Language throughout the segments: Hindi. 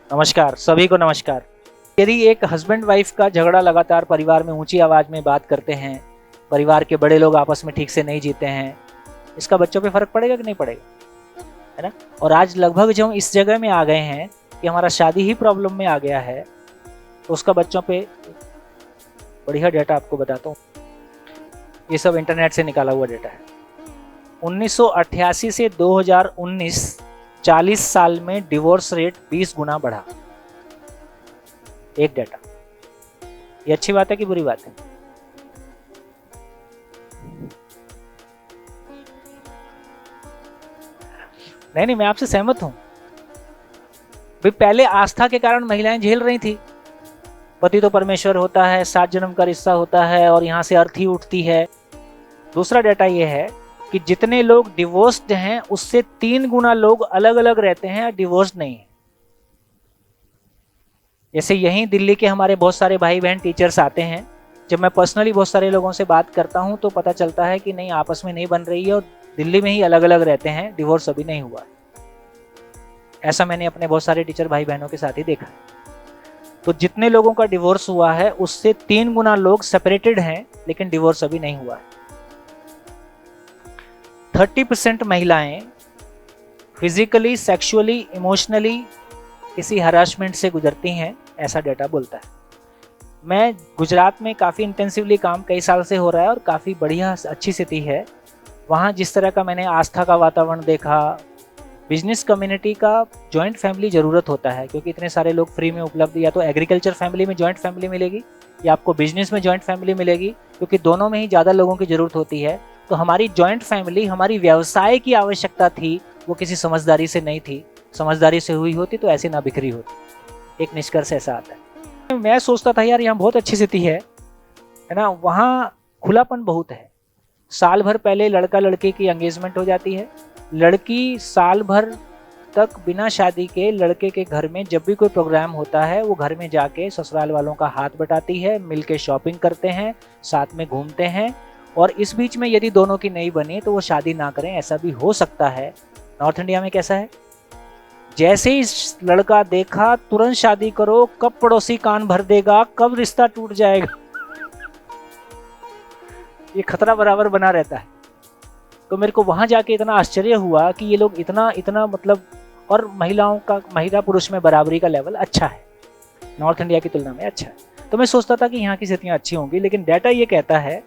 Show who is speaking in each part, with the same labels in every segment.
Speaker 1: नमस्कार, सभी को नमस्कार। यदि एक हस्बैंड वाइफ का झगड़ा लगातार परिवार में ऊंची आवाज़ में बात करते हैं, परिवार के बड़े लोग आपस में ठीक से नहीं जीते हैं, इसका बच्चों पे फ़र्क पड़ेगा कि नहीं पड़ेगा, है ना? और आज लगभग जब हम इस जगह में आ गए हैं कि हमारा शादी ही प्रॉब्लम में आ गया है, तो उसका बच्चों पे बढ़िया डेटा आपको बताता हूँ। ये सब इंटरनेट से निकाला हुआ डेटा है। 1988 से 2019 40 साल में डिवोर्स रेट 20 गुना बढ़ा। एक डेटा। ये अच्छी बात है कि बुरी बात है? नहीं, मैं आपसे सहमत हूं। भाई पहले आस्था के कारण महिलाएं झेल रही थी, पति तो परमेश्वर होता है, 7 जन्म का रिश्ता होता है और यहां से अर्थी उठती है। दूसरा डेटा यह है कि जितने लोग डिवोर्स्ड हैं उससे 3 गुना लोग अलग अलग रहते हैं, डिवोर्स्ड नहीं है। जैसे यहीं दिल्ली के हमारे बहुत सारे भाई बहन टीचर्स आते हैं, जब मैं पर्सनली बहुत सारे लोगों से बात करता हूं तो पता चलता है कि नहीं, आपस में नहीं बन रही है और दिल्ली में ही अलग अलग रहते हैं, डिवोर्स अभी नहीं हुआ है। ऐसा मैंने अपने बहुत सारे टीचर भाई बहनों के साथ ही देखा है। तो जितने लोगों का डिवोर्स हुआ है उससे 3 गुना लोग सेपरेटेड हैं लेकिन डिवोर्स अभी नहीं हुआ है। 30% महिलाएं फिजिकली, सेक्सुअली, इमोशनली किसी हरासमेंट से गुजरती हैं, ऐसा डेटा बोलता है। मैं गुजरात में काफ़ी इंटेंसिवली काम कई साल से हो रहा है और काफ़ी बढ़िया अच्छी स्थिति है। वहाँ जिस तरह का मैंने आस्था का वातावरण देखा, बिजनेस कम्युनिटी का जॉइंट फैमिली ज़रूरत होता है क्योंकि इतने सारे लोग फ्री में उपलब्ध, या तो एग्रीकल्चर फैमिली में जॉइंट फैमिली मिलेगी या आपको बिजनेस में जॉइंट फैमिली मिलेगी, क्योंकि दोनों में ही ज़्यादा लोगों की ज़रूरत होती है। तो हमारी जॉइंट फैमिली हमारी व्यवसाय की आवश्यकता थी, वो किसी समझदारी से नहीं थी। समझदारी से हुई होती तो ऐसे ना बिखरी होती। एक निष्कर्ष ऐसा आता है। मैं सोचता था यार यहाँ बहुत अच्छी स्थिति है ना, वहाँ खुलापन बहुत है। साल भर पहले लड़का लड़की की एंगेजमेंट हो जाती है, लड़की साल भर तक बिना शादी के लड़के के घर में जब भी कोई प्रोग्राम होता है वो घर में जाके ससुराल वालों का हाथ बटाती है, मिलके शॉपिंग करते हैं, साथ में घूमते हैं। और इस बीच में यदि दोनों की नहीं बनी तो वो शादी ना करें, ऐसा भी हो सकता है। नॉर्थ इंडिया में कैसा है, जैसे ही लड़का देखा तुरंत शादी करो, कब पड़ोसी कान भर देगा, कब रिश्ता टूट जाएगा, ये खतरा बराबर बना रहता है। तो मेरे को वहां जाके इतना आश्चर्य हुआ कि ये लोग इतना मतलब, और महिलाओं का महिला पुरुष में बराबरी का लेवल अच्छा है, नॉर्थ इंडिया की तुलना में अच्छा है। तो मैं सोचता था कि यहाँ की स्थितियाँ अच्छी होंगी, लेकिन डाटा ये कहता है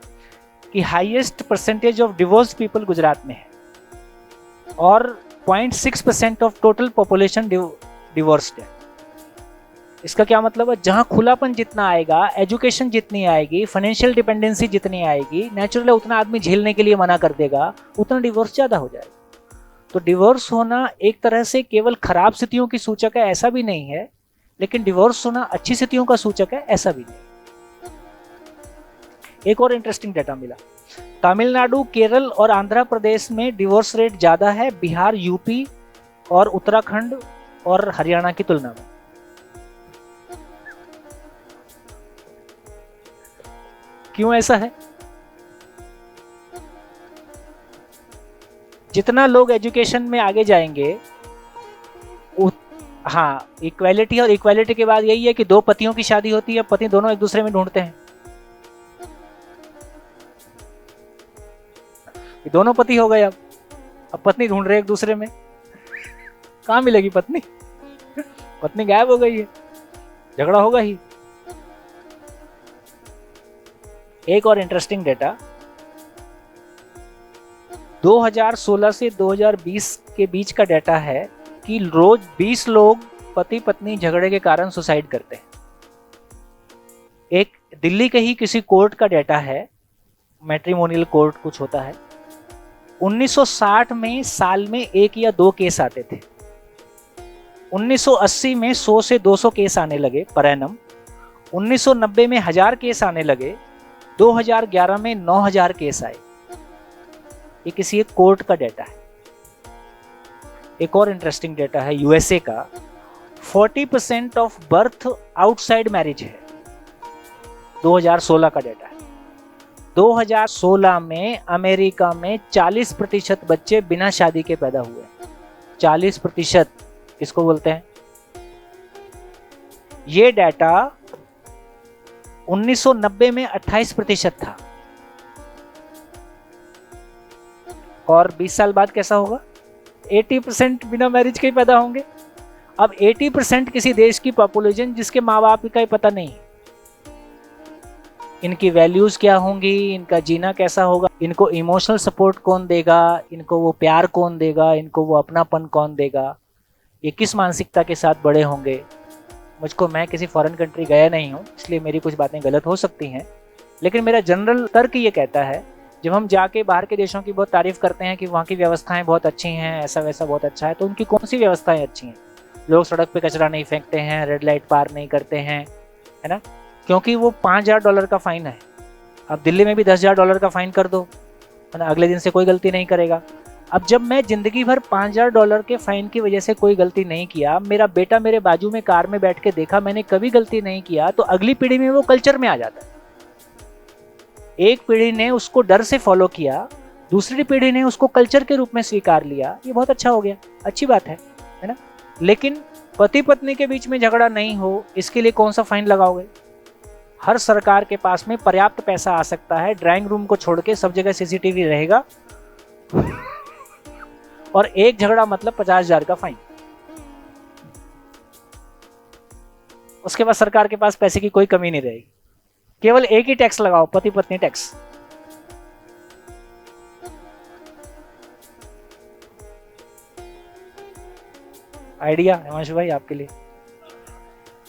Speaker 1: कि highest percentage of divorce people Gujarat में है और 0.6% ऑफ टोटल पॉपुलेशन डिवोर्स्ड है। इसका क्या मतलब है, जहां खुलापन जितना आएगा, एजुकेशन जितनी आएगी, फाइनेंशियल डिपेंडेंसी जितनी आएगी, नेचुरली उतना आदमी झेलने के लिए मना कर देगा, उतना डिवोर्स ज़्यादा हो जाएगा। तो डिवोर्स होना एक तरह से केवल खराब स्थितियों की सूचक है ऐसा भी नहीं है, लेकिन डिवोर्स होना अच्छी स्थितियों का सूचक है ऐसा भी नहीं। एक और इंटरेस्टिंग डेटा मिला, तमिलनाडु, केरल और आंध्र प्रदेश में डिवोर्स रेट ज़्यादा है बिहार, यूपी और उत्तराखंड और हरियाणा की तुलना में। क्यों ऐसा है? जितना लोग एजुकेशन में आगे जाएंगे, हाँ, इक्वालिटी, और इक्वालिटी के बाद यही है कि 2 पतियों की शादी होती है, पति दोनों एक दूसरे में ढूंढते हैं। दोनों पति हो गए, अब पत्नी ढूंढ रहे एक दूसरे में। कहाँ मिलेगी पत्नी? पत्नी गायब हो गई है, झगड़ा होगा ही। एक और इंटरेस्टिंग डेटा, 2016 से 2020 के बीच का डेटा है कि रोज 20 लोग पति पत्नी झगड़े के कारण सुसाइड करते हैं। एक दिल्ली के ही किसी कोर्ट का डेटा है, मैट्रिमोनियल कोर्ट कुछ होता है, 1960 में साल में 1 या 2 केस आते थे। 1980 में 100 से 200 केस आने लगे पर एनम। 1990 में 1000 केस आने लगे। 2011 में 9000 केस आए। ये किसी एक कोर्ट का डेटा है। एक और इंटरेस्टिंग डेटा है यूएसए का, 40% ऑफ बर्थ आउटसाइड मैरिज है। 2016 का डेटा है। 2016 में अमेरिका में 40% बच्चे बिना शादी के पैदा हुए। 40% किसको बोलते हैं? ये डाटा 1990 में 28% था, और 20 साल बाद कैसा होगा? 80% बिना मैरिज के ही पैदा होंगे। अब 80% किसी देश की पॉपुलेशन जिसके माँ बाप का ही पता नहीं, इनकी वैल्यूज क्या होंगी, इनका जीना कैसा होगा, इनको इमोशनल सपोर्ट कौन देगा, इनको वो प्यार कौन देगा, इनको वो अपनापन कौन देगा, ये किस मानसिकता के साथ बड़े होंगे। मैं किसी फॉरेन कंट्री गया नहीं हूँ, इसलिए मेरी कुछ बातें गलत हो सकती हैं, लेकिन मेरा जनरल तर्क ये कहता है, जब हम जाके बाहर के देशों की बहुत तारीफ करते हैं कि वहाँ की व्यवस्थाएं बहुत अच्छी हैं, ऐसा वैसा बहुत अच्छा है, तो उनकी कौन सी व्यवस्थाएं अच्छी हैं? लोग सड़क पे कचरा नहीं फेंकते हैं, रेड लाइट पार नहीं करते हैं, है ना, क्योंकि वो $5000 का फाइन है। अब दिल्ली में भी $10,000 का फाइन कर दो, है ना, अगले दिन से कोई गलती नहीं करेगा। अब जब मैं जिंदगी भर $5000 के फाइन की वजह से कोई गलती नहीं किया, मेरा बेटा मेरे बाजू में कार में बैठ के देखा मैंने कभी गलती नहीं किया, तो अगली पीढ़ी में वो कल्चर में आ जाता है। एक पीढ़ी ने उसको डर से फॉलो किया, दूसरी पीढ़ी ने उसको कल्चर के रूप में स्वीकार लिया, ये बहुत अच्छा हो गया, अच्छी बात है ना। लेकिन पति पत्नी के बीच में झगड़ा नहीं हो, इसके लिए कौन सा फाइन लगाओगे? हर सरकार के पास में पर्याप्त पैसा आ सकता है, ड्राइंग रूम को छोड़ के सब जगह सीसीटीवी रहेगा और एक झगड़ा मतलब 50,000 का फाइन। उसके बाद सरकार के पास पैसे की कोई कमी नहीं रहेगी, केवल एक ही टैक्स लगाओ, पति पत्नी टैक्स। आइडिया हिमांशु भाई आपके लिए,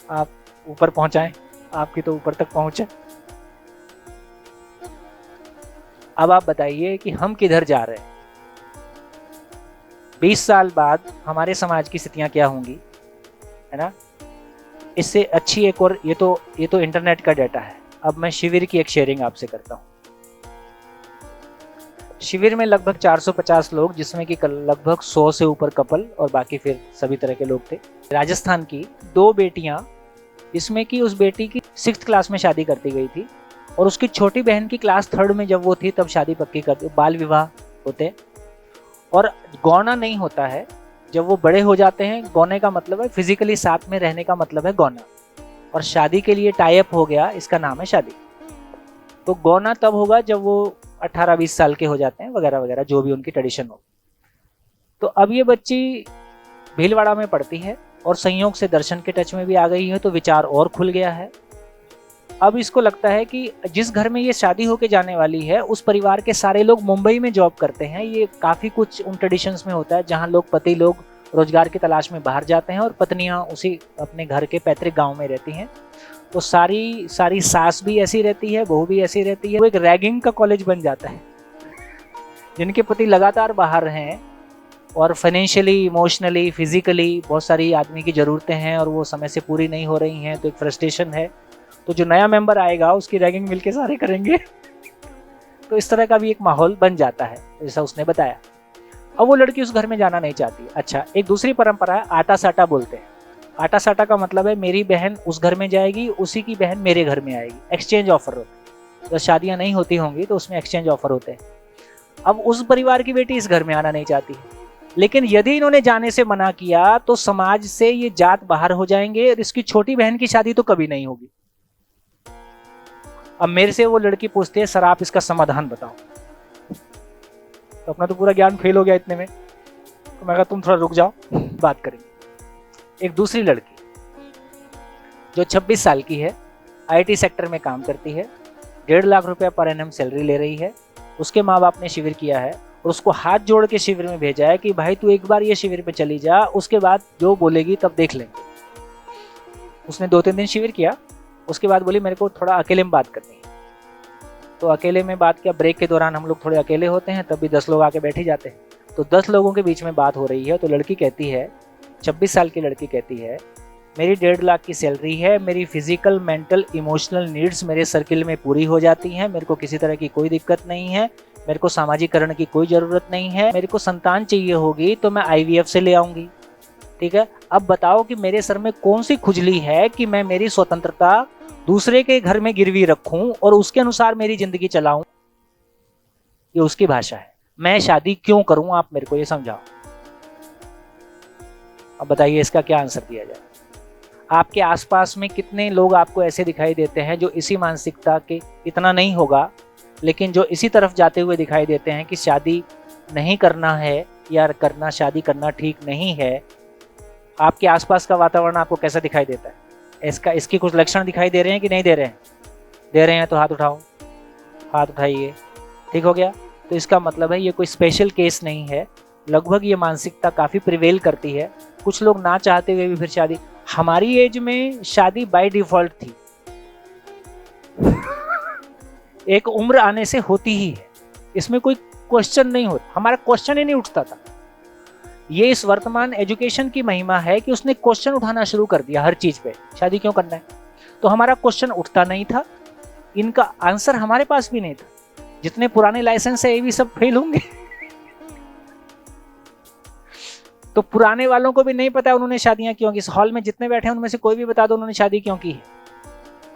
Speaker 1: आप ऊपर पहुंचाएं, आपकी तो ऊपर तक पहुंचे। अब आप बताइए कि हम किधर जा रहे हैं? 20 साल बाद हमारे समाज की स्थितियां क्या होंगी, है ना। इससे अच्छी एक और, ये तो इंटरनेट का डाटा है। अब मैं शिविर की एक शेयरिंग आपसे करता हूँ। शिविर में लगभग 450 लोग, जिसमें कि लगभग 100 से ऊपर कपल और बाकी फिर सभी तरह के लोग थे। राजस्थान की 2 बेटियां, जिसमें कि उस बेटी की 6th क्लास में शादी कर दी गई थी और उसकी छोटी बहन की क्लास 3rd में जब वो थी तब शादी पक्की कर दी। बाल विवाह होते और गौना नहीं होता है। जब वो बड़े हो जाते हैं, गौने का मतलब है फिजिकली साथ में रहने का मतलब है गौना, और शादी के लिए टाई अप हो गया, इसका नाम है शादी। तो गौना तब होगा जब वो 18-20 साल के हो जाते हैं, वगैरह वगैरह, जो भी उनकी ट्रेडिशन हो। तो अब ये बच्ची भीलवाड़ा में पढ़ती है और संयोग से दर्शन के टच में भी आ गई है, तो विचार और खुल गया है। अब इसको लगता है कि जिस घर में ये शादी होके जाने वाली है, उस परिवार के सारे लोग मुंबई में जॉब करते हैं। ये काफ़ी कुछ उन ट्रेडिशंस में होता है जहाँ लोग, पति लोग रोजगार की तलाश में बाहर जाते हैं और पत्नियां उसी अपने घर के पैतृक गांव में रहती हैं। तो सारी सास भी ऐसी रहती है, बहू भी ऐसी रहती है। वो एक रैगिंग का कॉलेज बन जाता है। जिनके पति लगातार बाहर हैं और फाइनेंशियली, इमोशनली, फिजिकली बहुत सारी आदमी की ज़रूरतें हैं और वो समय से पूरी नहीं हो रही हैं, तो एक फ्रस्ट्रेशन है। तो जो नया मेंबर आएगा उसकी रैगिंग मिलके सारे करेंगे। तो इस तरह का भी एक माहौल बन जाता है, जैसा उसने बताया। अब वो लड़की उस घर में जाना नहीं चाहती। अच्छा, एक दूसरी परंपरा है, आटा साटा बोलते हैं। आटा साटा का मतलब है मेरी बहन उस घर में जाएगी, उसी की बहन मेरे घर में आएगी। एक्सचेंज ऑफर होता है। जब शादियां नहीं होती होंगी तो उसमें एक्सचेंज ऑफर होते हैं। अब उस परिवार की बेटी इस घर में आना नहीं चाहती, लेकिन यदि इन्होंने जाने से मना किया तो समाज से ये जात बाहर हो जाएंगे और इसकी छोटी बहन की शादी तो कभी नहीं होगी। अब मेरे से वो लड़की पूछती है, सर आप इसका समाधान बताओ। तो अपना तो पूरा ज्ञान फेल हो गया इतने में। तो मैं कहा तुम थोड़ा रुक जाओ, बात करेंगे। एक दूसरी लड़की जो 26 साल की है, आईटी सेक्टर में काम करती है, 1.5 लाख रुपया पर एनम सैलरी ले रही है। उसके माँ बाप ने शिविर किया है और उसको हाथ जोड़ के शिविर में भेजा है कि भाई तू एक बार ये शिविर पे चली जा, उसके बाद जो बोलेगी तब देख लेंगे। उसने 2-3 दिन शिविर किया, उसके बाद बोली मेरे को थोड़ा अकेले में बात करनी है। तो अकेले में बात किया। ब्रेक के दौरान हम लोग थोड़े अकेले होते हैं, तब भी 10 लोग आके बैठ ही जाते हैं। तो 10 लोगों के बीच में बात हो रही है। तो लड़की कहती है, 26 साल की लड़की कहती है, मेरी 1.5 लाख की सैलरी है, मेरी फिजिकल, मेंटल, इमोशनल नीड्स मेरे सर्किल में पूरी हो जाती हैं, मेरे को किसी तरह की कोई दिक्कत नहीं है, मेरे को सामाजिकरण की कोई ज़रूरत नहीं है, मेरे को संतान चाहिए होगी तो मैं IVF से ले आऊँगी। ठीक है, अब बताओ कि मेरे सर में कौन सी खुजली है कि मैं मेरी स्वतंत्रता दूसरे के घर में गिरवी रखूं और उसके अनुसार मेरी जिंदगी चलाऊं। ये उसकी भाषा है। मैं शादी क्यों करूं, आप मेरे को ये समझाओ। अब बताइए इसका क्या आंसर दिया जाए। आपके आसपास में कितने लोग आपको ऐसे दिखाई देते हैं जो इसी मानसिकता के, इतना नहीं होगा लेकिन जो इसी तरफ जाते हुए दिखाई देते हैं कि शादी नहीं करना है या करना, शादी करना ठीक नहीं है। आपके आसपास का वातावरण आपको कैसा दिखाई देता है? इसकी कुछ लक्षण दिखाई दे रहे हैं कि नहीं दे रहे हैं? दे रहे हैं तो हाथ उठाओ, हाथ उठाइए। ठीक हो गया? तो इसका मतलब है ये कोई स्पेशल केस नहीं है, लगभग ये मानसिकता काफ़ी प्रिवेल करती है। कुछ लोग ना चाहते हुए भी फिर शादी, हमारी एज में शादी बाय डिफॉल्ट थी, एक उम्र आने से होती ही है, इसमें कोई क्वेश्चन नहीं होता, हमारा क्वेश्चन ही नहीं उठता था। ये इस वर्तमान एजुकेशन की महिमा है कि उसने क्वेश्चन उठाना शुरू कर दिया हर चीज पे, शादी क्यों करना है। तो हमारा क्वेश्चन उठता नहीं था, इनका आंसर हमारे पास भी नहीं था। जितने पुराने लाइसेंस है ये भी सब फेल होंगे। तो पुराने वालों को भी नहीं पता उन्होंने शादियां क्यों की। इस हॉल में जितने बैठे हैं उनमें से कोई भी बता दो उन्होंने शादी क्यों की है,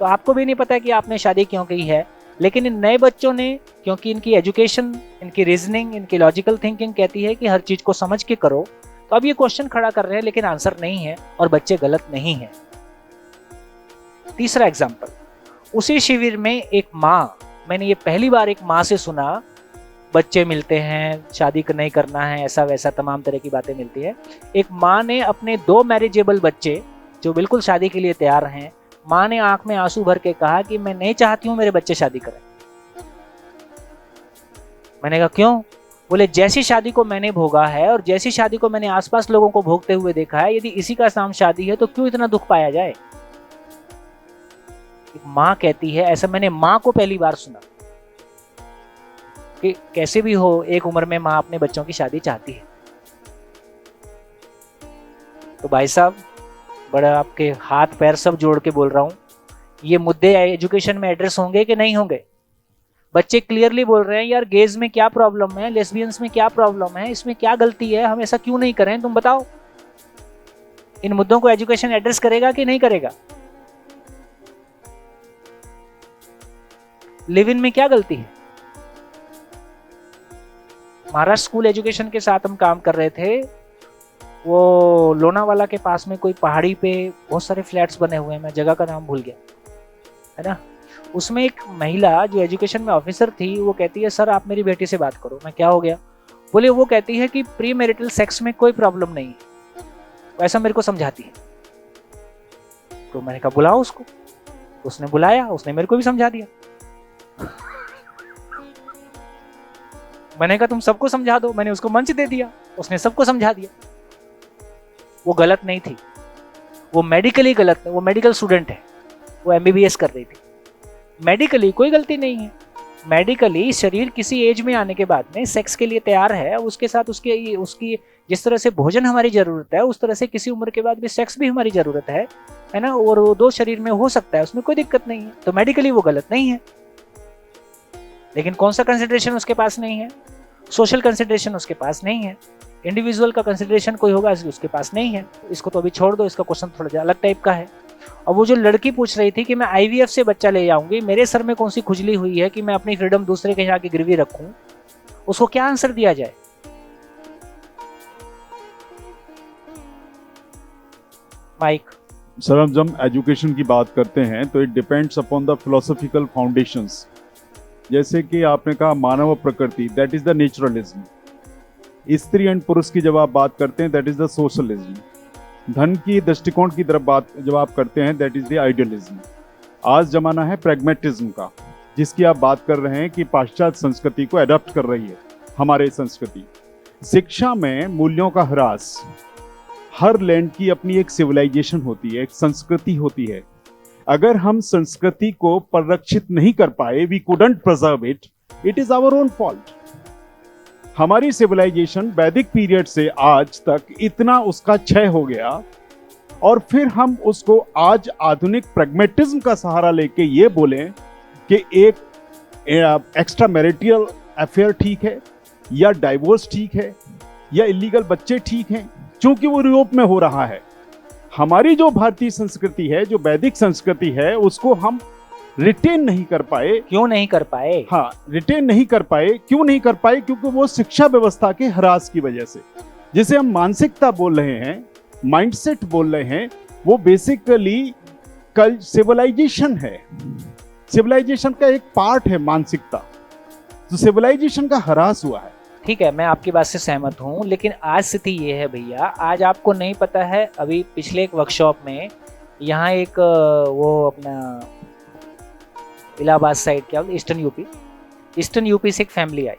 Speaker 1: तो आपको भी नहीं पता कि आपने शादी क्यों की है। लेकिन इन नए बच्चों ने, क्योंकि इनकी एजुकेशन, इनकी रीजनिंग, इनकी लॉजिकल थिंकिंग कहती है कि हर चीज को समझ के करो, तो अब ये क्वेश्चन खड़ा कर रहे हैं लेकिन आंसर नहीं है और बच्चे गलत नहीं है। तीसरा एग्जाम्पल, उसी शिविर में एक माँ, मैंने ये पहली बार एक माँ से सुना, बच्चे मिलते हैं, शादी नहीं करना है, ऐसा वैसा तमाम तरह की बातें मिलती है। एक माँ ने अपने 2 मैरिजेबल बच्चे जो बिल्कुल शादी के लिए तैयार हैं, माँ ने आंख में आंसू भर के कहा कि मैं नहीं चाहती हूं मेरे बच्चे शादी करें। मैंने कहा क्यों? बोले जैसी शादी को मैंने भोगा है और जैसी शादी को मैंने आसपास लोगों को भोगते हुए देखा है, यदि इसी का नाम शादी है तो क्यों इतना दुख पाया जाए। एक माँ कहती है, ऐसा मैंने माँ को पहली बार सुना कि कैसे भी हो एक उम्र में माँ अपने बच्चों की शादी चाहती है। तो भाई साहब, बड़ा आपके हाथ पैर सब जोड़ के बोल रहा हूं, ये मुद्दे एजुकेशन में एड्रेस होंगे कि नहीं होंगे? बच्चे क्लियरली बोल रहे हैं यार गेज में क्या प्रॉब्लम है, लेस्बियंस में क्या प्रॉब्लम है, इसमें क्या गलती है, हम ऐसा क्यों नहीं करें, तुम बताओ। इन मुद्दों को एजुकेशन एड्रेस करेगा कि नहीं करेगा? लिव इन में क्या गलती है? महाराष्ट्र स्कूल एजुकेशन के साथ हम काम कर रहे थे, वो लोनावाला के पास में कोई पहाड़ी पे बहुत सारे फ्लैट्स बने हुए हैं, मैं जगह का नाम भूल गया, है ना। उसमें एक महिला जो एजुकेशन में ऑफिसर थी, वो कहती है सर आप मेरी बेटी से बात करो। मैं क्या हो गया? बोले वो कहती है कि प्री मैरिटल सेक्स में कोई प्रॉब्लम नहीं है, ऐसा मेरे को समझाती है। तो मैंने कहा बुलाओ उसको। उसने बुलाया, उसने मेरे को भी समझा दिया। मैंने कहा तुम सबको समझा दो, मैंने उसको मंच दे दिया, उसने सबको समझा दिया। वो गलत नहीं थी, वो मेडिकली गलत है, वो मेडिकल स्टूडेंट है, वो एमबीबीएस कर रही थी। मेडिकली कोई गलती नहीं है। मेडिकली शरीर किसी एज में आने के बाद में सेक्स के लिए तैयार है, उसके साथ उसकी जिस तरह से भोजन हमारी जरूरत है, उस तरह से किसी उम्र के बाद भी सेक्स भी हमारी जरूरत है ना। और वो 2 शरीर में हो सकता है, उसमें कोई दिक्कत नहीं है। तो मेडिकली वो गलत नहीं है, लेकिन कौन सा कंसिडरेशन उसके पास नहीं है? सोशल कंसिडरेशन उसके पास नहीं है, इंडिविजुअल का कंसिडरेशन कोई होगा उसके पास नहीं है। इसको तो अभी छोड़ दो, इसका क्वेश्चन थोड़ा अलग टाइप का है। और वो जो लड़की पूछ रही थी कि मैं आईवीएफ से बच्चा ले जाऊंगी, मेरे सर में कौन सी खुजली हुई है कि मैं अपनी फ्रीडम दूसरे के यहाँ की गिरवी रखूं, उसको क्या आंसर दिया जाए? माइक
Speaker 2: सर, हम जब एजुकेशन की बात करते हैं तो it depends upon the philosophical foundations. जैसे कि आपने कहा मानव प्रकृति, दैट इज द नेचुरलिज्म। स्त्री एंड पुरुष की जब आप बात करते हैं दैट इज द सोशलिज्म। धन की दृष्टिकोण की तरफ बात जब आप करते हैं दैट इज द आइडियलिज्म। आज जमाना है प्रैग्मेटिज्म का, जिसकी आप बात कर रहे हैं कि पाश्चात्य संस्कृति को अडॉप्ट कर रही है हमारे संस्कृति। शिक्षा में मूल्यों का ह्रास, हर लैंड की अपनी एक सिविलाइजेशन होती है, एक संस्कृति होती है। अगर हम संस्कृति को परिरक्षित नहीं कर पाए, we couldn't preserve it, it is our own fault. हमारी सिविलाइजेशन वैदिक पीरियड से आज तक इतना उसका क्षय हो गया और फिर हम उसको आज आधुनिक प्रैग्मेटिज्म का सहारा लेके ये बोलें कि एक एक्स्ट्रा मैरिटल अफेयर ठीक है या डाइवोर्स ठीक है या इलीगल बच्चे ठीक हैं, क्योंकि वो यूरोप में हो रहा है। हमारी जो भारतीय संस्कृति है, जो वैदिक संस्कृति है, उसको हम रिटेन नहीं कर पाए।
Speaker 1: क्यों नहीं कर पाए?
Speaker 2: हाँ, रिटेन नहीं कर पाए। क्यों नहीं कर पाए? क्योंकि वो शिक्षा व्यवस्था के ह्रास की वजह से, जिसे हम मानसिकता बोल रहे हैं, माइंडसेट बोल रहे हैं, वो बेसिकली कल सिविलाइजेशन है, सिविलाइजेशन का एक पार्ट है मानसिकता, तो सिविलाइजेशन का ह्रास हुआ है।
Speaker 1: ठीक है, मैं आपकी बात से सहमत हूँ, लेकिन आज स्थिति ये है भैया, आज आपको नहीं पता है, अभी पिछले एक वर्कशॉप में यहाँ एक वो अपना इलाहाबाद साइड, क्या ईस्टर्न यूपी से एक फैमिली आई,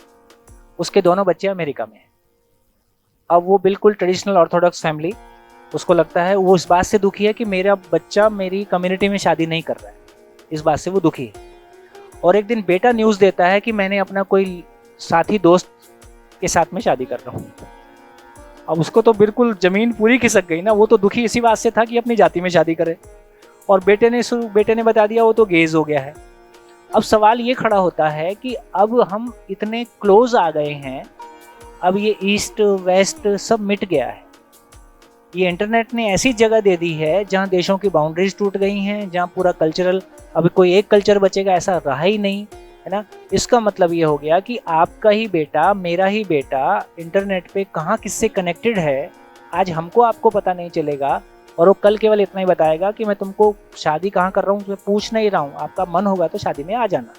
Speaker 1: उसके दोनों बच्चे अमेरिका में हैं। अब वो बिल्कुल ट्रेडिशनल ऑर्थोडॉक्स फैमिली, उसको लगता है, वो इस बात से दुखी है कि मेरा बच्चा मेरी कम्युनिटी में शादी नहीं कर रहा है, इस बात से वो दुखी है। और एक दिन बेटा न्यूज़ देता है कि मैंने अपना कोई साथी दोस्त के साथ में शादी कर रहा हूँ। अब उसको तो बिल्कुल जमीन पूरी खिसक गई ना, वो तो दुखी इसी बात से था कि अपनी जाति में शादी करे, और बेटे ने बता दिया वो तो गेज हो गया है। अब सवाल ये खड़ा होता है कि अब हम इतने क्लोज आ गए हैं, अब ये ईस्ट वेस्ट सब मिट गया है। ये इंटरनेट ने ऐसी जगह दे दी है जहाँ देशों की बाउंड्रीज टूट गई हैं, जहाँ पूरा कल्चरल, अभी कोई एक कल्चर बचेगा ऐसा रहा ही नहीं है ना। इसका मतलब ये हो गया कि आपका ही बेटा, मेरा ही बेटा इंटरनेट पे कहाँ किससे कनेक्टेड है, आज हमको आपको पता नहीं चलेगा, और वो कल केवल इतना ही बताएगा कि मैं तुमको शादी कहाँ कर रहा हूँ, मैं पूछ नहीं रहा हूँ, आपका मन होगा तो शादी में आ जाना।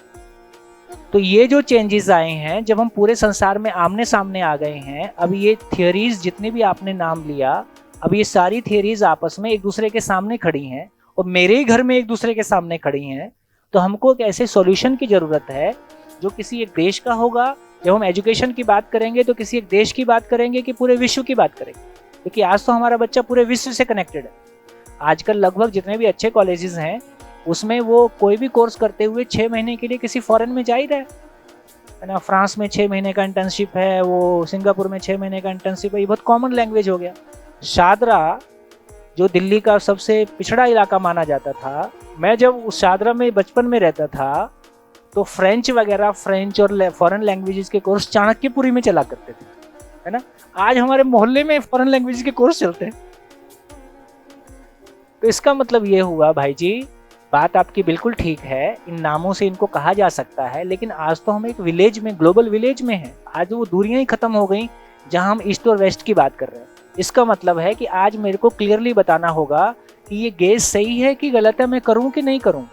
Speaker 1: तो ये जो चेंजेस आए हैं, जब हम पूरे संसार में आमने सामने आ गए हैं, अब ये थियोरीज जितनी भी आपने नाम लिया, अब ये सारी थियोरीज आपस में एक दूसरे के सामने खड़ी हैं, और मेरे ही घर में एक दूसरे के सामने खड़ी हैं। तो हमको एक ऐसे सॉल्यूशन की ज़रूरत है जो किसी एक देश का होगा। जब हम एजुकेशन की बात करेंगे तो किसी एक देश की बात करेंगे कि पूरे विश्व की बात करेंगे, क्योंकि आज तो हमारा बच्चा पूरे विश्व से कनेक्टेड है। आजकल लगभग जितने भी अच्छे कॉलेजेस हैं उसमें वो कोई भी कोर्स करते हुए 6 महीने के लिए किसी फॉरेन में जा ही रहा है ना। फ्रांस में 6 महीने का इंटर्नशिप है, वो सिंगापुर में 6 महीने का इंटर्नशिप है, ये बहुत कॉमन लैंग्वेज हो गया। शादरा जो दिल्ली का सबसे पिछड़ा इलाका माना जाता था, मैं जब उस शादरा में बचपन में रहता था तो फ्रेंच वगैरह, फ्रेंच और फॉरेन लैंग्वेजेस के कोर्स चाणक्यपुरी में चला करते थे, है ना। आज हमारे मोहल्ले में फॉरेन लैंग्वेज के कोर्स चलते हैं। तो इसका मतलब ये हुआ भाई जी, बात आपकी बिल्कुल ठीक है, इन नामों से इनको कहा जा सकता है, लेकिन आज तो हम एक विलेज में, ग्लोबल विलेज में हैं। आज वो दूरियां ही खत्म हो गई जहां हम ईस्ट और वेस्ट की बात कर रहे हैं। इसका मतलब है कि आज मेरे को क्लियरली बताना होगा कि ये गेज सही है कि गलत है, मैं करूं कि नहीं करूं,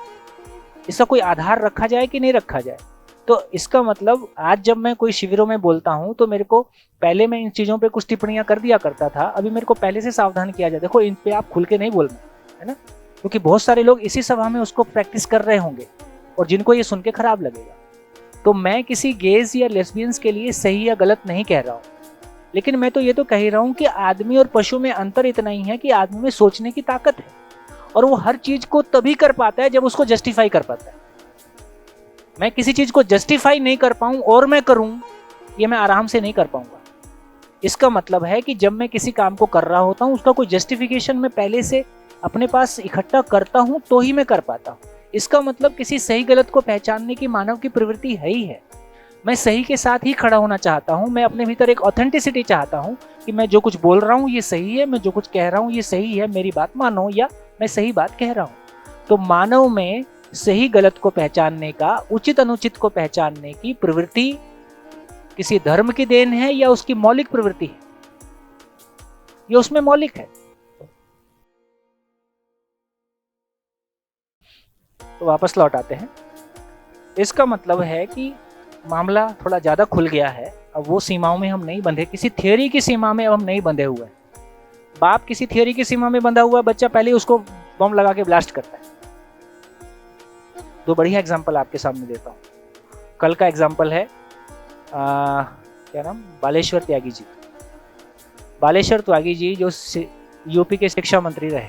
Speaker 1: इसका कोई आधार रखा जाए कि नहीं रखा जाए। तो इसका मतलब आज जब मैं कोई शिविरों में बोलता हूं तो मेरे को, पहले मैं इन चीज़ों पे कुछ टिप्पणियां कर दिया करता था, अभी मेरे को पहले से सावधान किया जाए, देखो इन पे आप खुल के नहीं बोलना, है ना, क्योंकि बहुत सारे लोग इसी सभा में उसको प्रैक्टिस कर रहे होंगे और जिनको ये सुन के खराब लगेगा। तो मैं किसी गेज या लेस्बियंस के लिए सही या गलत नहीं कह रहा हूँ, लेकिन मैं तो ये तो कह ही रहा हूँ कि आदमी और पशु में अंतर इतना ही है कि आदमी में सोचने की ताकत है, और वो हर चीज को तभी कर पाता है जब उसको जस्टिफाई कर पाता है। मैं किसी चीज को जस्टिफाई नहीं कर पाऊं और मैं करूं, ये मैं आराम से नहीं कर पाऊंगा। इसका मतलब है कि जब मैं किसी काम को कर रहा होता हूं, उसका कोई जस्टिफिकेशन मैं पहले से अपने पास इकट्ठा करता हूं तो ही मैं कर पाता हूं। इसका मतलब किसी सही गलत को पहचानने की मानव की प्रवृत्ति है ही है। मैं सही के साथ ही खड़ा होना चाहता हूं, मैं अपने भीतर एक ऑथेंटिसिटी चाहता हूं कि मैं जो कुछ बोल रहा हूं ये सही है, मैं जो कुछ कह रहा हूं ये सही है, मेरी बात मानो, या मैं सही बात कह रहा हूं। तो मानव में सही गलत को पहचानने का, उचित अनुचित को पहचानने की प्रवृत्ति किसी धर्म की देन है या उसकी मौलिक प्रवृत्ति है? ये उसमें मौलिक है। तो वापस लौट आते हैं। इसका मतलब है कि मामला थोड़ा ज़्यादा खुल गया है। अब वो सीमाओं में हम नहीं बंधे, किसी थियोरी की सीमा में अब हम नहीं बंधे हुए हैं। बाप किसी थियोरी की सीमा में बंधा हुआ, बच्चा पहले उसको बम लगा के ब्लास्ट करता है। दो बढ़िया एग्जाम्पल आपके सामने देता हूँ। कल का एग्जाम्पल है क्या नाम, बालेश्वर त्यागी जी। बालेश्वर त्यागी जी जो यूपी के शिक्षा मंत्री रहे,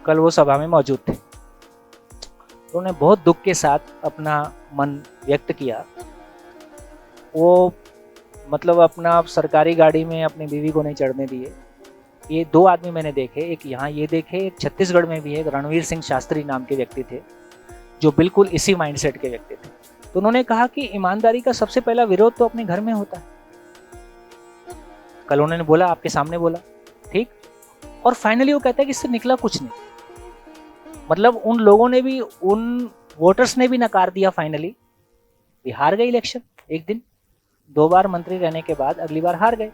Speaker 1: कल वो सभा में मौजूद थे। उन्होंने बहुत दुख के साथ अपना मन व्यक्त किया। वो मतलब अपना सरकारी गाड़ी में अपनी बीवी को नहीं चढ़ने दिए। ये दो आदमी मैंने देखे, एक यहाँ ये देखे, एक छत्तीसगढ़ में भी एक रणवीर सिंह शास्त्री नाम के व्यक्ति थे जो बिल्कुल इसी माइंडसेट के व्यक्ति थे। तो उन्होंने कहा कि ईमानदारी का सबसे पहला विरोध तो अपने घर में होता है। कल उन्होंने बोला, आपके सामने बोला, ठीक। और फाइनली वो कहता है कि इससे निकला कुछ नहीं। मतलब उन लोगों ने भी, उन वोटर्स ने भी नकार दिया। फाइनली ये हार गए इलेक्शन। एक दिन 2 बार मंत्री रहने के बाद अगली बार हार गए।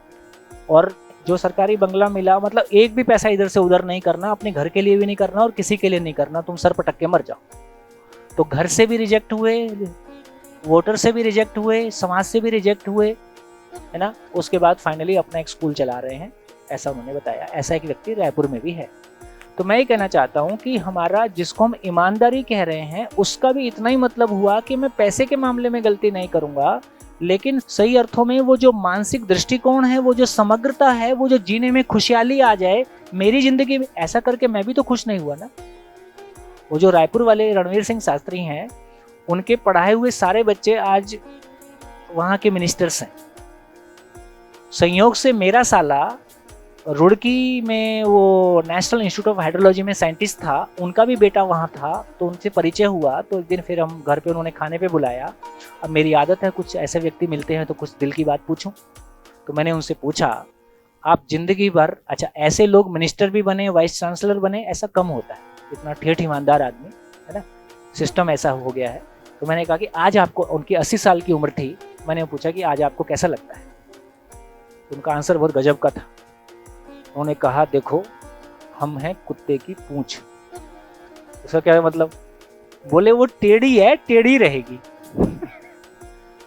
Speaker 1: और जो सरकारी बंगला मिला, मतलब एक भी पैसा इधर से उधर नहीं करना, अपने घर के लिए भी नहीं करना और किसी के लिए नहीं करना, तुम सर पटक के मर जाओ। तो घर से भी रिजेक्ट हुए, वोटर से भी रिजेक्ट हुए, समाज से भी रिजेक्ट हुए, है ना। उसके बाद फाइनली अपना एक स्कूल चला रहे हैं, ऐसा उन्होंने बताया। ऐसा एक व्यक्ति रायपुर में भी है। तो मैं ये कहना चाहता हूँ कि हमारा, जिसको हम ईमानदारी कह रहे हैं, उसका भी इतना ही मतलब हुआ कि मैं पैसे के मामले में गलती नहीं करूंगा, लेकिन सही अर्थों में वो जो मानसिक दृष्टिकोण है, वो जो समग्रता है, वो जो जीने में खुशहाली आ जाए मेरी जिंदगी में, ऐसा करके मैं भी तो खुश नहीं हुआ ना। वो जो रायपुर वाले रणवीर सिंह शास्त्री हैं, उनके पढ़ाए हुए सारे बच्चे आज वहां के मिनिस्टर्स हैं। संयोग से मेरा साला रुड़की में वो नेशनल इंस्टीट्यूट ऑफ हाइड्रोलॉजी में साइंटिस्ट था, उनका भी बेटा वहाँ था, तो उनसे परिचय हुआ। तो एक दिन फिर हम घर पे, उन्होंने खाने पे बुलाया। अब मेरी आदत है कुछ ऐसे व्यक्ति मिलते हैं तो कुछ दिल की बात पूछूं। तो मैंने उनसे पूछा, आप जिंदगी भर, अच्छा ऐसे लोग मिनिस्टर भी बने, वाइस चांसलर बने, ऐसा कम होता है, इतना ठेठ ईमानदार आदमी, है ना, सिस्टम ऐसा हो गया है। तो मैंने कहा कि आज आपको, उनकी 80 साल की उम्र थी, मैंने पूछा कि आज आपको कैसा लगता है। उनका आंसर बहुत गजब का था। उन्होंने कहा, देखो हम हैं कुत्ते की पूंछ। उसका क्या मतलब? बोले वो टेढ़ी है, टेढ़ी रहेगी।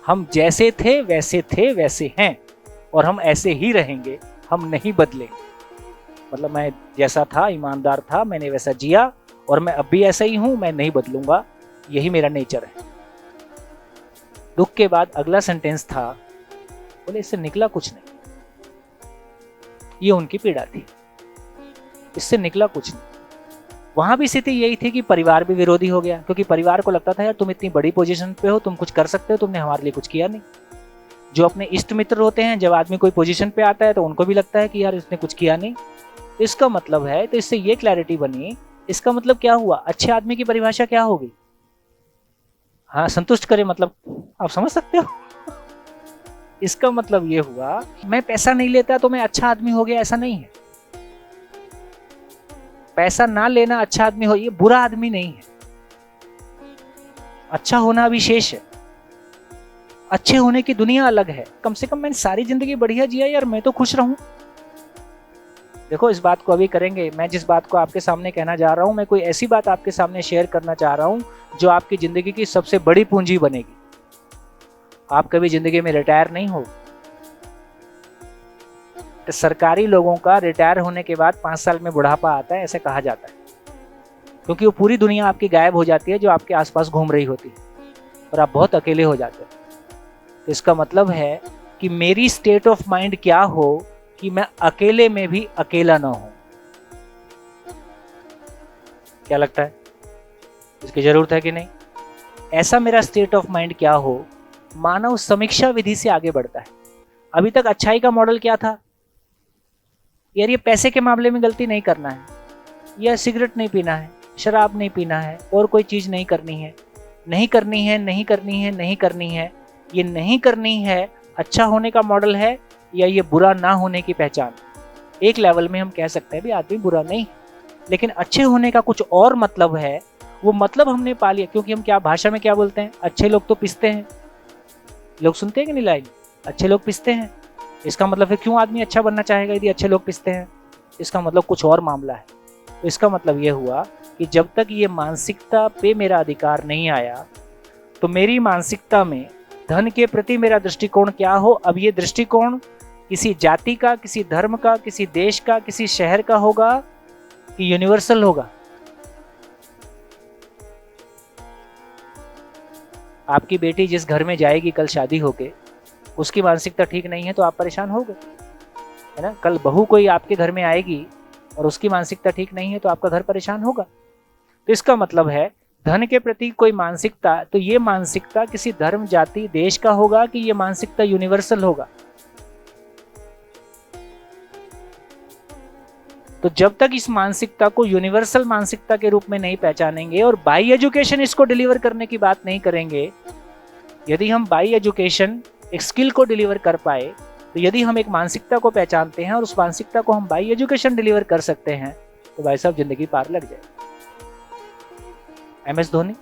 Speaker 1: हम जैसे थे वैसे हैं, और हम ऐसे ही रहेंगे, हम नहीं बदले। मतलब मैं जैसा था, ईमानदार था, मैंने वैसा जिया, और मैं अब भी ऐसा ही हूं, मैं नहीं बदलूंगा, यही मेरा नेचर है। दुख के बाद अगला सेंटेंस था, बोले इससे निकला कुछ नहीं। ये उनकी पीड़ा थी, इससे निकला कुछ नहीं। वहां भी स्थिति यही थी कि परिवार भी विरोधी हो गया, क्योंकि परिवार को लगता था यार तुम इतनी बड़ी पोजीशन पे हो, तुम कुछ कर सकते हो, तुमने हमारे लिए कुछ किया नहीं। जो अपने इष्ट मित्र होते हैं, जब आदमी कोई पोजीशन पे आता है तो उनको भी लगता है कि यार इसने कुछ किया नहीं। तो इसका मतलब है, तो इससे ये क्लैरिटी बनी, इसका मतलब क्या हुआ, अच्छे आदमी की परिभाषा क्या होगी? हाँ, संतुष्ट करे, मतलब आप समझ सकते हो। इसका मतलब ये हुआ, मैं पैसा नहीं लेता तो मैं अच्छा आदमी हो गया, ऐसा नहीं है। पैसा ना लेना अच्छा आदमी हो, ये बुरा आदमी नहीं है। अच्छा होना विशेष है, अच्छे होने की दुनिया अलग है। कम से कम मैंने सारी जिंदगी बढ़िया जिया यार, मैं तो खुश रहूं। देखो, इस बात को अभी करेंगे। मैं जिस बात को आपके सामने कहना जा रहा हूं, मैं कोई ऐसी बात आपके सामने शेयर करना चाह रहा हूं जो आपकी जिंदगी की सबसे बड़ी पूंजी बनेगी। आप कभी जिंदगी में रिटायर नहीं हो। तो सरकारी लोगों का रिटायर होने के बाद 5 साल में बुढ़ापा आता है, ऐसे कहा जाता है, क्योंकि वो पूरी दुनिया आपकी गायब हो जाती है जो आपके आसपास घूम रही होती है, और आप बहुत अकेले हो जाते हैं। तो इसका मतलब है कि मेरी स्टेट ऑफ माइंड क्या हो कि मैं अकेले में भी अकेला ना हूं। क्या लगता है, इसकी जरूरत है कि नहीं? ऐसा मेरा स्टेट ऑफ माइंड क्या हो, मानव समीक्षा विधि से आगे बढ़ता है। अभी तक अच्छाई का मॉडल क्या था? यार ये पैसे के मामले में गलती नहीं करना है, या सिगरेट नहीं पीना है, शराब नहीं पीना है, और कोई चीज नहीं करनी है, नहीं करनी है, नहीं करनी है, नहीं करनी है। ये नहीं करनी है अच्छा होने का मॉडल है, या ये बुरा ना होने की पहचान? एक लेवल में हम कह सकते हैं भी आदमी बुरा नहीं, लेकिन अच्छे होने का कुछ और मतलब है। वो मतलब हमने पा लिया, क्योंकि हम क्या भाषा में क्या बोलते हैं, अच्छे लोग तो पिसते हैं। लोग सुनते हैं कि नहीं लाइन, अच्छे लोग पिसते हैं। इसका मतलब है क्यों आदमी अच्छा बनना चाहेगा यदि अच्छे लोग पिसते हैं? इसका मतलब कुछ और मामला है। तो इसका मतलब ये हुआ कि जब तक ये मानसिकता पे मेरा अधिकार नहीं आया, तो मेरी मानसिकता में धन के प्रति मेरा दृष्टिकोण क्या हो। अब ये दृष्टिकोण किसी जाति का, किसी धर्म का, किसी देश का, किसी शहर का होगा कि यूनिवर्सल होगा? आपकी बेटी जिस घर में जाएगी कल शादी होके, उसकी मानसिकता ठीक नहीं है तो आप परेशान होगे, है ना। कल बहू कोई आपके घर में आएगी और उसकी मानसिकता ठीक नहीं है तो आपका घर परेशान होगा। तो इसका मतलब है धन के प्रति कोई मानसिकता, तो ये मानसिकता किसी धर्म, जाति, देश का होगा कि ये मानसिकता यूनिवर्सल होगा? तो जब तक इस मानसिकता को यूनिवर्सल मानसिकता के रूप में नहीं पहचानेंगे और बाई एजुकेशन इसको डिलीवर करने की बात नहीं करेंगे, यदि हम बाई एजुकेशन एक स्किल को डिलीवर कर पाए, तो यदि हम एक मानसिकता को पहचानते हैं और उस मानसिकता को हम बाई एजुकेशन डिलीवर कर सकते हैं, तो भाई साहब जिंदगी पार लग जाए। MS धोनी,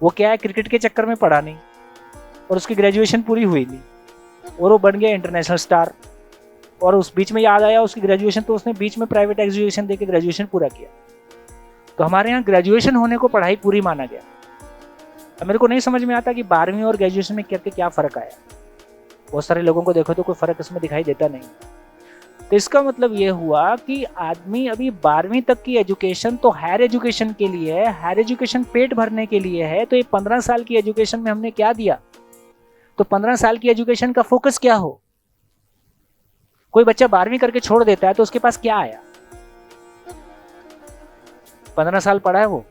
Speaker 1: वो क्या है, क्रिकेट के चक्कर में पड़ा नहीं और उसकी ग्रेजुएशन पूरी हुई नहीं और वो बन गया इंटरनेशनल स्टार और उस बीच में याद आया उसकी ग्रेजुएशन, तो उसने बीच में प्राइवेट एजुकेशन देके ग्रेजुएशन पूरा किया। तो हमारे यहाँ ग्रेजुएशन होने को पढ़ाई पूरी माना गया। अब मेरे को नहीं समझ में आता कि 12वीं और ग्रेजुएशन में करके क्या फ़र्क आया। बहुत सारे लोगों को देखो तो कोई फ़र्क इसमें दिखाई देता नहीं। तो इसका मतलब ये हुआ कि आदमी अभी 12वीं तक की एजुकेशन तो हायर एजुकेशन के लिए है, हायर एजुकेशन पेट भरने के लिए है। तो ये 15 साल की एजुकेशन में हमने क्या दिया? तो 15 साल की एजुकेशन का फोकस क्या हो? कोई बच्चा 12वीं करके छोड़ देता है तो उसके पास क्या आया? 15 साल पढ़ा है वो,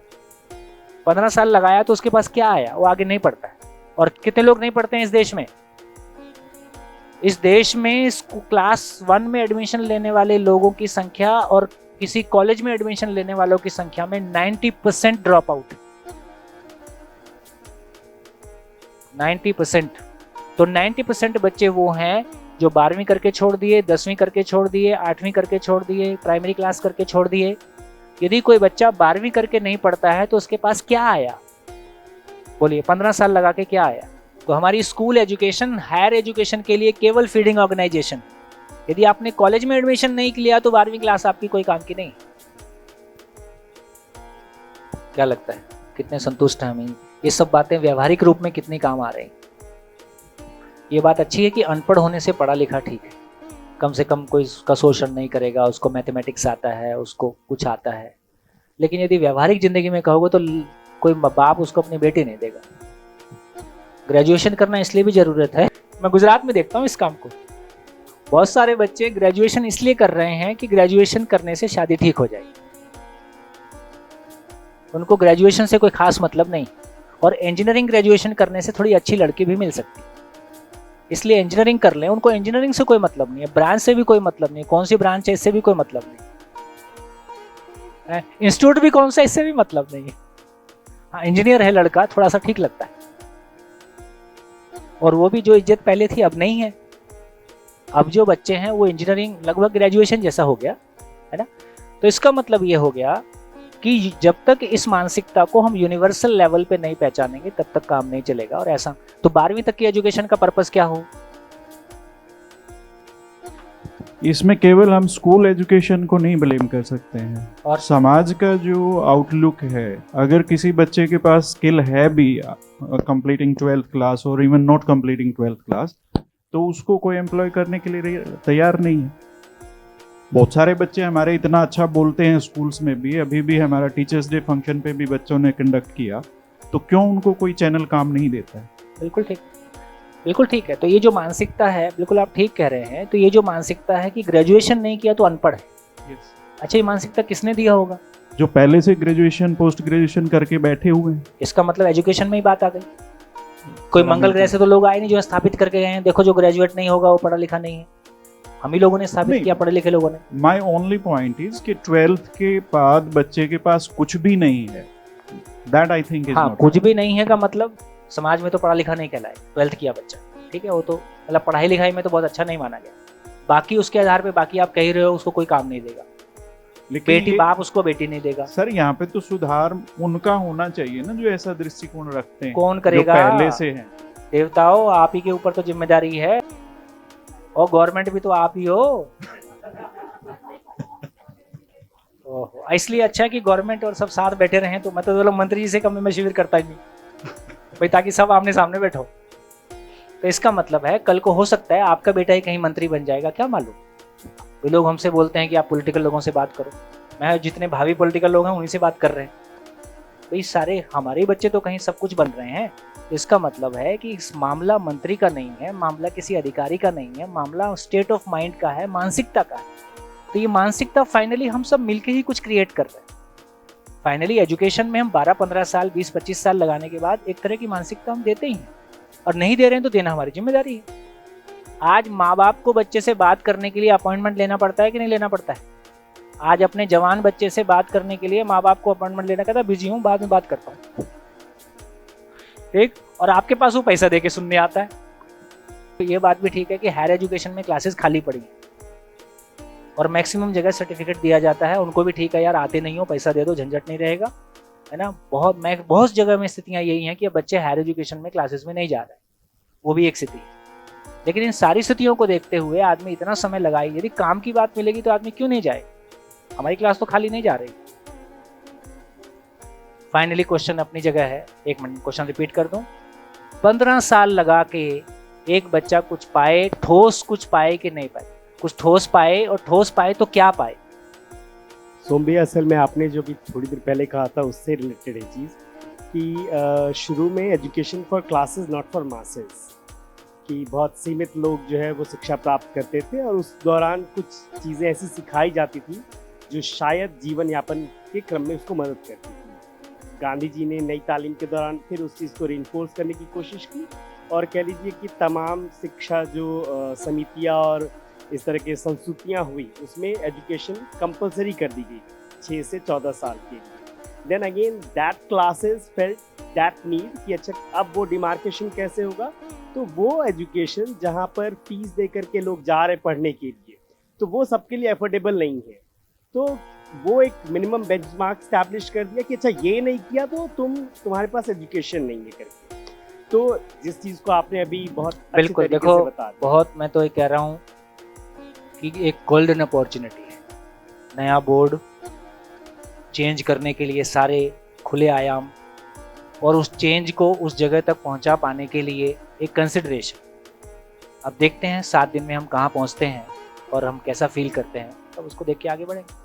Speaker 1: 15 साल लगाया तो उसके पास क्या आया? वो आगे नहीं पढ़ता है। और कितने लोग नहीं पढ़ते हैं इस देश में? इस देश में क्लास 1 में एडमिशन लेने वाले लोगों की संख्या और किसी कॉलेज में एडमिशन लेने वालों की संख्या में 90% ड्रॉप आउट। 90%। तो 90% बच्चे वो हैं जो 12वीं करके छोड़ दिए, 10वीं करके छोड़ दिए, 8वीं करके छोड़ दिए, प्राइमरी क्लास करके छोड़ दिए। यदि कोई बच्चा 12वीं करके नहीं पढ़ता है तो उसके पास क्या आया? बोलिए, 15 साल लगा के क्या आया? तो हमारी स्कूल एजुकेशन हायर एजुकेशन के लिए केवल फीडिंग ऑर्गेनाइजेशन। यदि आपने कॉलेज में एडमिशन नहीं किया तो 12वीं क्लास आपकी कोई काम की नहीं। क्या लगता है, कितने संतुष्ट हैं हम? ये सब बातें व्यवहारिक रूप में कितनी काम आ रही? ये बात अच्छी है कि अनपढ़ होने से पढ़ा लिखा ठीक है, कम से कम कोई उसका शोषण नहीं करेगा, उसको मैथमेटिक्स आता है, उसको कुछ आता है। लेकिन यदि व्यवहारिक जिंदगी में कहोगे तो कोई बाप उसको अपनी बेटी नहीं देगा। ग्रेजुएशन करना इसलिए भी जरूरत है, मैं गुजरात में देखता हूँ इस काम को। बहुत सारे बच्चे ग्रेजुएशन इसलिए कर रहे हैं कि ग्रेजुएशन करने से शादी ठीक हो जाएगी। उनको ग्रेजुएशन से कोई खास मतलब नहीं, और इंजीनियरिंग ग्रेजुएशन करने से थोड़ी अच्छी लड़की भी मिल सकती है, इसलिए इंजीनियरिंग कर लें। उनको इंजीनियरिंग से कोई मतलब नहीं है, ब्रांच से भी कोई मतलब नहीं, कौन सी ब्रांच है इससे भी कोई मतलब नहीं, इंस्टीट्यूट भी कौन सा इससे भी मतलब नहीं है। हाँ, इंजीनियर है लड़का, थोड़ा सा ठीक लगता है, और वो भी जो इज्जत पहले थी अब नहीं है। अब जो बच्चे हैं वो इंजीनियरिंग लगभग ग्रेजुएशन जैसा हो गया है ना। तो इसका मतलब ये हो गया कि जब तक इस मानसिकता को हम यूनिवर्सल लेवल पे नहीं पहचानेंगे तब तक काम नहीं चलेगा। और ऐसा तो 12वीं तक की एजुकेशन का पर्पस क्या हो?
Speaker 2: इसमें केवल हम स्कूल एजुकेशन को नहीं ब्लेम कर सकते हैं, और समाज का जो आउटलुक है। अगर किसी बच्चे के पास स्किल है भी कंप्लीटिंग 12th क्लास और even not completing 12th class, तो उसको कोई एम्प्लॉय करने के लिए तैयार नहीं है। बहुत सारे बच्चे हमारे इतना अच्छा बोलते हैं स्कूल्स में भी, अभी भी हमारा टीचर्स डे फंक्शन पे भी बच्चों ने कंडक्ट किया, तो क्यों उनको कोई चैनल काम नहीं देता है?
Speaker 1: बिल्कुल ठीक, बिल्कुल ठीक है। तो ये जो मानसिकता है, बिल्कुल आप ठीक कह रहे हैं। तो ये जो मानसिकता है कि ग्रेजुएशन नहीं किया तो अनपढ़ है। अच्छा, ये मानसिकता किसने दिया होगा?
Speaker 2: जो पहले से ग्रेजुएशन पोस्ट ग्रेजुएशन करके बैठे हुए हैं।
Speaker 1: इसका मतलब एजुकेशन में ही बात आ गई। कोई मंगल ग्रह से तो लोग आए नहीं जो स्थापित करके गए हैं, देखो जो ग्रेजुएट नहीं होगा वो पढ़ा लिखा नहीं है। हम ही लोगों ने स्थापित किया, पढ़े लिखे लोगों ने।
Speaker 2: माई ओनली पॉइंट इज कि 12th के बाद बच्चे के पास कुछ भी नहीं है, दैट आई थिंक इज
Speaker 1: हाँ, कुछ भी नहीं है का मतलब समाज में तो पढ़ा लिखा नहीं कहलाए। 12th किया बच्चा, ठीक है, वो तो मतलब पढ़ाई लिखाई में तो बहुत अच्छा नहीं माना गया। बाकी उसके आधार पे बाकी आप कह ही रहे हो उसको कोई काम नहीं देगा, बेटी बाप उसको बेटी नहीं देगा।
Speaker 2: सर यहाँ पे तो सुधार उनका होना चाहिए ना जो ऐसा दृष्टिकोण रखते हैं।
Speaker 1: कौन करेगा?
Speaker 2: पहले से है।
Speaker 1: देवताओं, आप ही के ऊपर तो जिम्मेदारी है, और गवर्नमेंट भी तो आप ही हो। इसलिए अच्छा है कि गवर्नमेंट और सब साथ बैठे रहे। तो मैं तो चलो मंत्री जी से कम में शिविर करता ही नहीं भाई, ताकि सब आमने सामने बैठो। तो इसका मतलब है कल को हो सकता है आपका बेटा ही कहीं मंत्री बन जाएगा, क्या मालूम। वे लोग हमसे बोलते हैं कि आप पॉलिटिकल लोगों से बात करो, मैं जितने भावी पॉलिटिकल लोग हैं उन्हीं से बात कर रहे हैं। भाई सारे हमारे बच्चे तो कहीं सब कुछ बन रहे हैं। तो इसका मतलब है कि इस मामला मंत्री का नहीं है, मामला किसी अधिकारी का नहीं है, मामला स्टेट ऑफ माइंड का है, मानसिकता का है। तो ये मानसिकता फाइनली हम सब मिलके ही कुछ क्रिएट कर रहे हैं। फाइनली एजुकेशन में हम 12-15 साल 20-25 साल लगाने के बाद एक तरह की मानसिकता हम देते ही हैं, और नहीं दे रहे हैं तो देना हमारी जिम्मेदारी है। आज माँ बाप को बच्चे से बात करने के लिए अपॉइंटमेंट लेना पड़ता है कि नहीं लेना पड़ता है? आज अपने जवान बच्चे से बात करने के लिए माँ बाप को अपॉइंटमेंट लेना, कहता बिजी हूँ बाद में बात करता हूँ, ठीक, और आपके पास वो पैसा दे के सुनने आता है। तो ये बात भी ठीक है कि हायर एजुकेशन में क्लासेस खाली पड़ी हैं और मैक्सिमम जगह सर्टिफिकेट दिया जाता है। उनको भी ठीक है यार, आते नहीं हो पैसा दे दो, झंझट नहीं रहेगा, है ना। बहुत जगह में स्थितियाँ यही हैं कि बच्चे हायर एजुकेशन में क्लासेस में नहीं जा रहे हैं, वो भी एक स्थिति है। लेकिन इन सारी स्थितियों को देखते हुए आदमी इतना समय लगाए, यदि काम की बात मिलेगी तो आदमी क्यों नहीं जाए? हमारी क्लास तो खाली नहीं जा रही। फाइनली क्वेश्चन अपनी जगह है। एक मिनट, क्वेश्चन रिपीट कर दूं। 15 साल लगा के एक बच्चा कुछ पाए, ठोस कुछ पाए कि नहीं पाए? कुछ ठोस पाए, और ठोस पाए तो क्या पाए?
Speaker 3: सोम भैया, असल में आपने जो भी थोड़ी देर पहले कहा था उससे रिलेटेड है चीज़ कि शुरू में education for classes not for masses, कि बहुत सीमित लोग जो है वो शिक्षा प्राप्त करते थे और उस दौरान कुछ चीज़ें ऐसी सिखाई जाती थी जो शायद जीवन यापन के क्रम में उसको मदद करती थी। गांधी जी ने नई तालीम के दौरान फिर उस चीज़ को रिइंफोर्स करने की कोशिश की और कह लीजिए कि तमाम शिक्षा जो समितियाँ और इस तरह की संस्तुतियाँ हुई उसमें एजुकेशन कंपलसरी कर दी गई 6 से 14 साल के लिए। Then again that classes felt that need कि अच्छा अब वो डिमार्केशन कैसे होगा, तो वो एजुकेशन जहाँ पर फीस दे करके लोग जा रहे पढ़ने के लिए, तो वो सबके लिए अफोर्डेबल नहीं है। तो वो एक मिनिमम बेंचमार्क स्टैब्लिश कर दिया कि अच्छा ये नहीं किया तो तुम्हारे पास एजुकेशन नहीं है करके। तो जिस चीज़ को आपने अभी बहुत
Speaker 1: बिल्कुल देखो, बहुत मैं तो ये कह रहा हूँ कि एक गोल्डन अपॉर्चुनिटी है। नया बोर्ड चेंज करने के लिए सारे खुले आयाम, और उस चेंज को उस जगह तक पहुंचा पाने के लिए एक कंसिडरेशन। अब देखते हैं 7 दिन में हम कहाँ पहुंचते हैं और हम कैसा फील करते हैं, तब तो उसको देख के आगे बढ़ेंगे।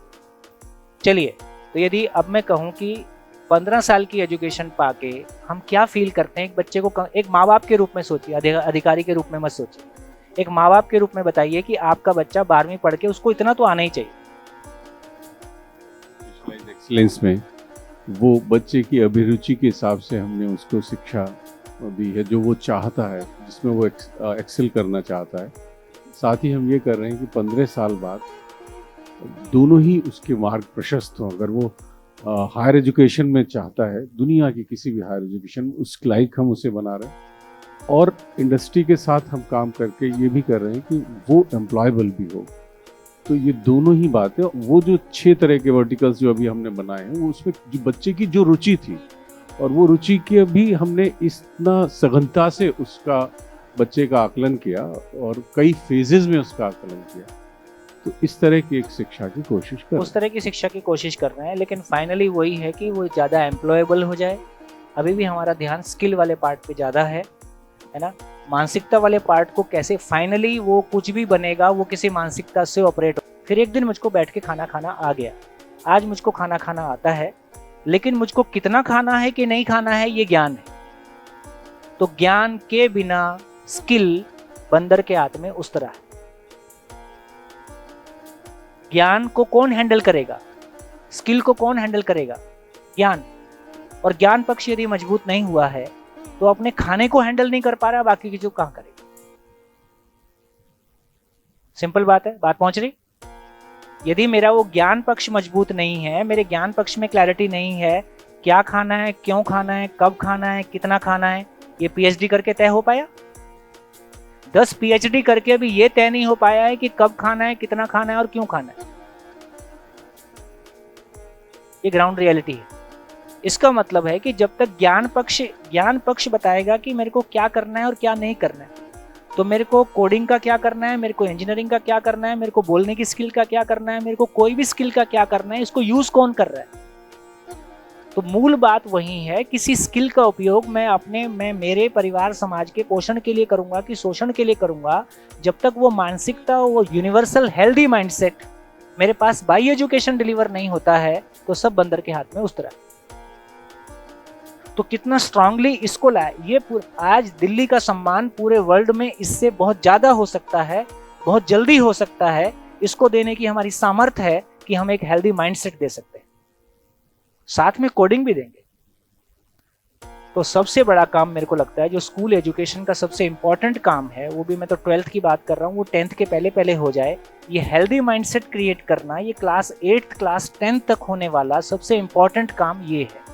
Speaker 1: चलिए, तो यदि अब मैं कहूँ कि 15 साल की एजुकेशन पाके हम क्या फील करते हैं एक बच्चे को, एक माँ बाप के रूप में सोचिए, अधिकारी के रूप में मत सोचिए। एक माँ बाप के रूप में बताइए कि आपका बच्चा 12वीं पढ़ के उसको इतना तो आना ही चाहिए।
Speaker 2: एक्सीलेंस में वो बच्चे की अभिरुचि के हिसाब से हमने उसको शिक्षा दी है जो वो चाहता है, जिसमें वो एक्सेल करना चाहता है। साथ ही हम ये कर रहे हैं कि 15 साल बाद दोनों ही उसके मार्ग प्रशस्त हों। अगर वो हायर एजुकेशन में चाहता है, दुनिया की किसी भी हायर एजुकेशन, उस लायक हम उसे बना रहे हैं, और इंडस्ट्री के साथ हम काम करके ये भी कर रहे हैं कि वो एम्प्लॉयबल भी हो। तो ये दोनों ही बातें, वो जो 6 तरह के वर्टिकल्स जो अभी हमने बनाए हैं, वो उसमें जो बच्चे की जो रुचि थी, और वो रुचि की भी हमने इतना सघनता से उसका बच्चे का आकलन किया और कई फेजेस में उसका आकलन किया। तो इस तरह की एक शिक्षा की कोशिश कर,
Speaker 1: उस तरह की शिक्षा की कोशिश कर रहे हैं, लेकिन फाइनली वही है कि वो ज़्यादा एम्प्लॉयबल हो जाए। अभी भी हमारा ध्यान स्किल वाले पार्ट पे ज़्यादा है ना। मानसिकता वाले पार्ट को कैसे फाइनली वो कुछ भी बनेगा वो किसी मानसिकता से ऑपरेट हो। फिर एक दिन मुझको बैठ के खाना खाना आ गया, आज मुझको खाना खाना आता है, लेकिन मुझको कितना खाना है कि नहीं खाना है ये ज्ञान है। तो ज्ञान के बिना स्किल बंदर के हाथ में उस तरह है। ज्ञान को कौन हैंडल करेगा, स्किल को कौन हैंडल करेगा? ज्ञान। और ज्ञान पक्ष यदि मजबूत नहीं हुआ है तो अपने खाने को हैंडल नहीं कर पा रहा, बाकी की जो कहां करेगा? सिंपल बात है, बात पहुंच रही? यदि मेरा वो ज्ञान पक्ष मजबूत नहीं है, मेरे ज्ञान पक्ष में क्लैरिटी नहीं है, क्या खाना है, क्यों खाना है, कब खाना है, कितना खाना है, ये पीएचडी करके तय हो पाया? 10 पीएचडी करके भी ये तय नहीं हो पाया है कि कब खाना है, कितना खाना है और क्यों खाना है। ये ग्राउंड रियलिटी है। इसका मतलब है कि जब तक ज्ञान पक्ष बताएगा कि मेरे को क्या करना है और क्या नहीं करना है, तो मेरे को कोडिंग का क्या करना है, मेरे को इंजीनियरिंग का क्या करना है, मेरे को बोलने की स्किल का क्या करना है, मेरे को कोई भी स्किल का क्या करना है, इसको यूज कौन कर रहा है। तो मूल बात वही है, किसी स्किल का उपयोग मैं मेरे परिवार समाज के पोषण के लिए करूंगा कि शोषण के लिए करूंगा, जब तक वो मानसिकता, वो यूनिवर्सल हेल्दी माइंडसेट मेरे पास बाई एजुकेशन डिलीवर नहीं होता है, तो सब बंदर के हाथ में उस तरह। तो कितना स्ट्रांगली इसको लाए, ये आज दिल्ली का सम्मान पूरे वर्ल्ड में इससे बहुत ज्यादा हो सकता है, बहुत जल्दी हो सकता है। इसको देने की हमारी सामर्थ्य है कि हम एक हेल्दी माइंडसेट दे सकते हैं, साथ में कोडिंग भी देंगे। तो सबसे बड़ा काम मेरे को लगता है जो स्कूल एजुकेशन का सबसे इंपॉर्टेंट काम है, वो भी मैं तो 12th की बात कर रहा हूँ, वो 10th के पहले हो जाए। ये हेल्दी माइंडसेट क्रिएट करना, ये क्लास 8th क्लास 10th तक होने वाला सबसे इंपॉर्टेंट काम ये है।